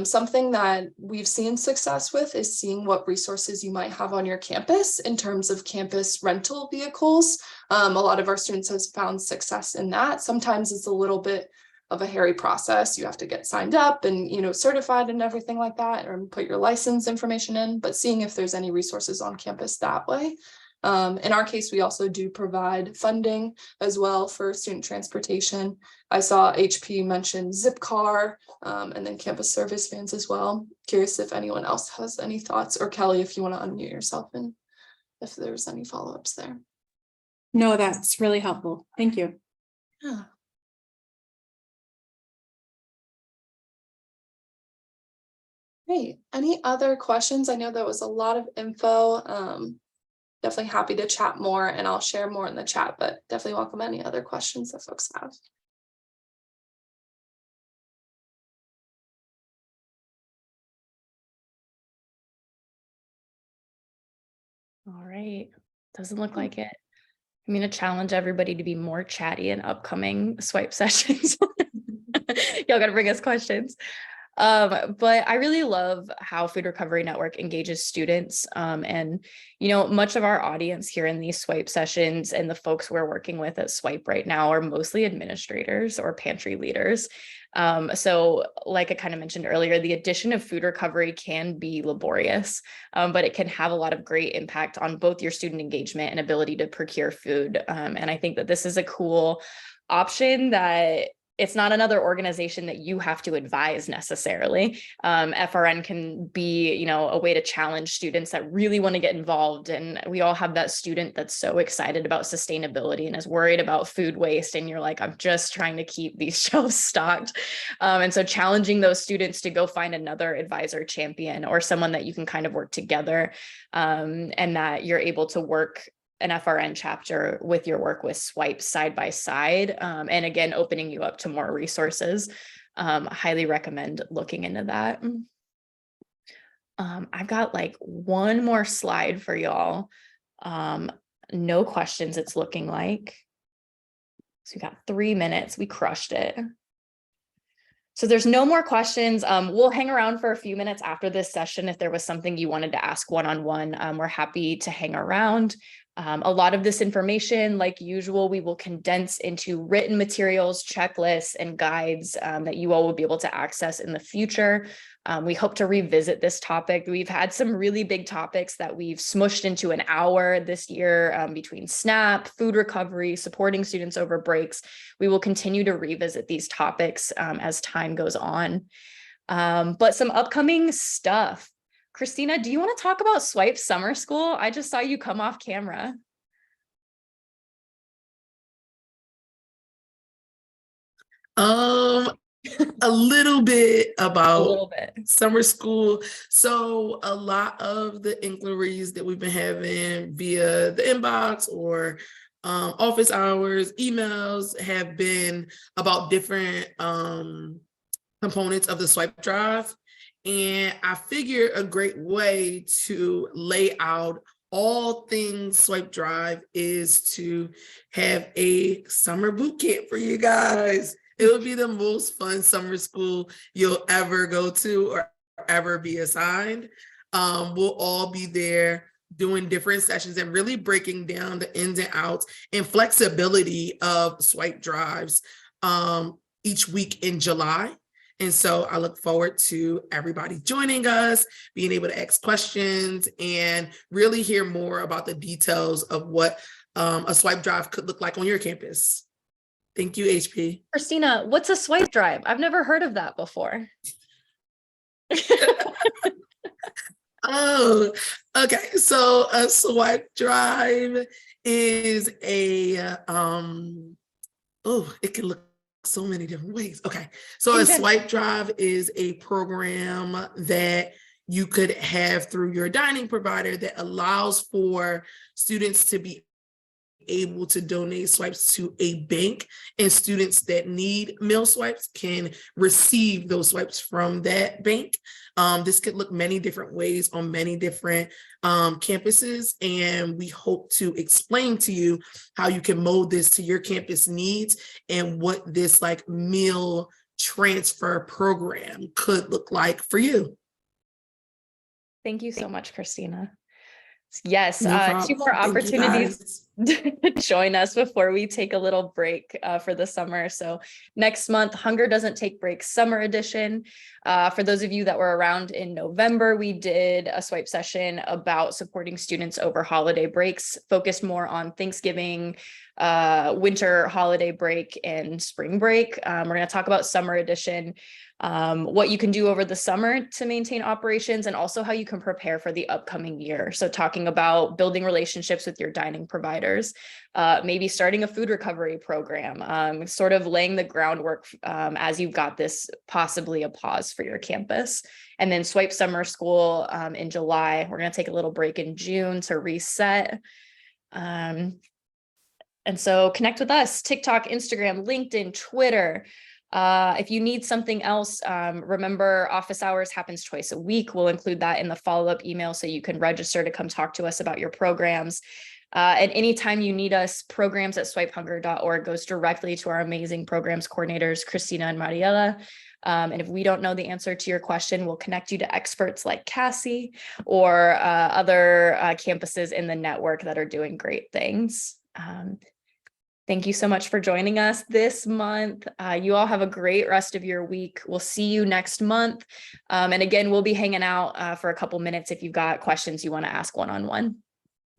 Something that we've seen success with is seeing what resources you might have on your campus in terms of campus rental vehicles. A lot of our students have found success in that. Sometimes it's a little bit of a hairy process. You have to get signed up and, you know, certified and everything like that, or put your license information in, but seeing if there's any resources on campus that way. In our case, we also do provide funding as well for student transportation. I saw HP mention Zipcar, and then campus service vans as well. Curious if anyone else has any thoughts, or Kelly, if you want to unmute yourself and if there's any follow-ups there. No, that's really helpful. Thank you. Yeah. Great. Any other questions? I know that was a lot of info. Definitely happy to chat more, and I'll share more in the chat, but definitely welcome any other questions that folks have. All right, doesn't look like it. I'm going to challenge everybody to be more chatty in upcoming swipe sessions. Y'all got to bring us questions. But I really love how Food Recovery Network engages students. And, you know, much of our audience here in these swipe sessions and the folks we're working with at Swipe right now are mostly administrators or pantry leaders. So like I kind of mentioned earlier, the addition of food recovery can be laborious, but it can have a lot of great impact on both your student engagement and ability to procure food. And I think that this is a cool option that it's not another organization that you have to advise necessarily. FRN can be, you know, a way to challenge students that really want to get involved. And we all have that student that's so excited about sustainability and is worried about food waste. And you're like, I'm just trying to keep these shelves stocked. And so challenging those students to go find another advisor champion or someone that you can kind of work together, and that you're able to work an FRN chapter with your work with Swipe side by side. And again, opening you up to more resources. Highly recommend looking into that. I've got like one more slide for y'all. No questions, it's looking like. So we got 3 minutes, we crushed it. So there's no more questions. We'll hang around for a few minutes after this session. If there was something you wanted to ask one-on-one, we're happy to hang around. A lot of this information, like usual, we will condense into written materials, checklists, and guides that you all will be able to access in the future. We hope to revisit this topic. We've had some really big topics that we've smushed into an hour this year between SNAP, food recovery, supporting students over breaks. We will continue to revisit these topics as time goes on. But some upcoming stuff. Christina, do you want to talk about Swipe Summer School? I just saw you come off camera. a little bit A about little bit. summer school. So a lot of the inquiries that we've been having via the inbox or office hours, emails have been about different components of the swipe drive. And I figured a great way to lay out all things swipe drive is to have a summer boot camp for you guys. It'll be the most fun summer school you'll ever go to or ever be assigned. We'll all be there doing different sessions and really breaking down the ins and outs and flexibility of swipe drives each week in July. And so I look forward to everybody joining us, being able to ask questions and really hear more about the details of what a swipe drive could look like on your campus. Thank you, HP. Christina, what's a swipe drive? I've never heard of that before. Oh, okay. So a swipe drive is a it can look so many different ways. Okay. So a swipe drive is a program that you could have through your dining provider that allows for students to be able to donate swipes to a bank, and students that need meal swipes can receive those swipes from that bank. This could look many different ways on many different campuses, and we hope to explain to you how you can mold this to your campus needs and what this like meal transfer program could look like for you. Thank you so much, Christina. Yes, No problem. 2 more Thank you, opportunities guys. to join us before we take a little break for the summer. So next month, Hunger Doesn't Take Breaks Summer Edition. For those of you that were around in November, we did a swipe session about supporting students over holiday breaks, focused more on Thanksgiving, winter holiday break, and spring break. We're going to talk about Summer Edition, what you can do over the summer to maintain operations, and also how you can prepare for the upcoming year. So talking about building relationships with your dining providers, maybe starting a food recovery program, sort of laying the groundwork as you've got this possibly a pause for your campus. And then Swipe Summer School in July. We're going to take a little break in June to reset. And so connect with us, TikTok, Instagram, LinkedIn, Twitter. If you need something else, remember office hours happens twice a week. We'll include that in the follow-up email so you can register to come talk to us about your programs. And anytime you need us, programs@swipehunger.org goes directly to our amazing programs coordinators, Christina and Mariela. And if we don't know the answer to your question, we'll connect you to experts like Cassie or other campuses in the network that are doing great things. Thank you so much for joining us this month. You all have a great rest of your week. We'll see you next month. And again, we'll be hanging out for a couple minutes if you've got questions you want to ask one-on-one.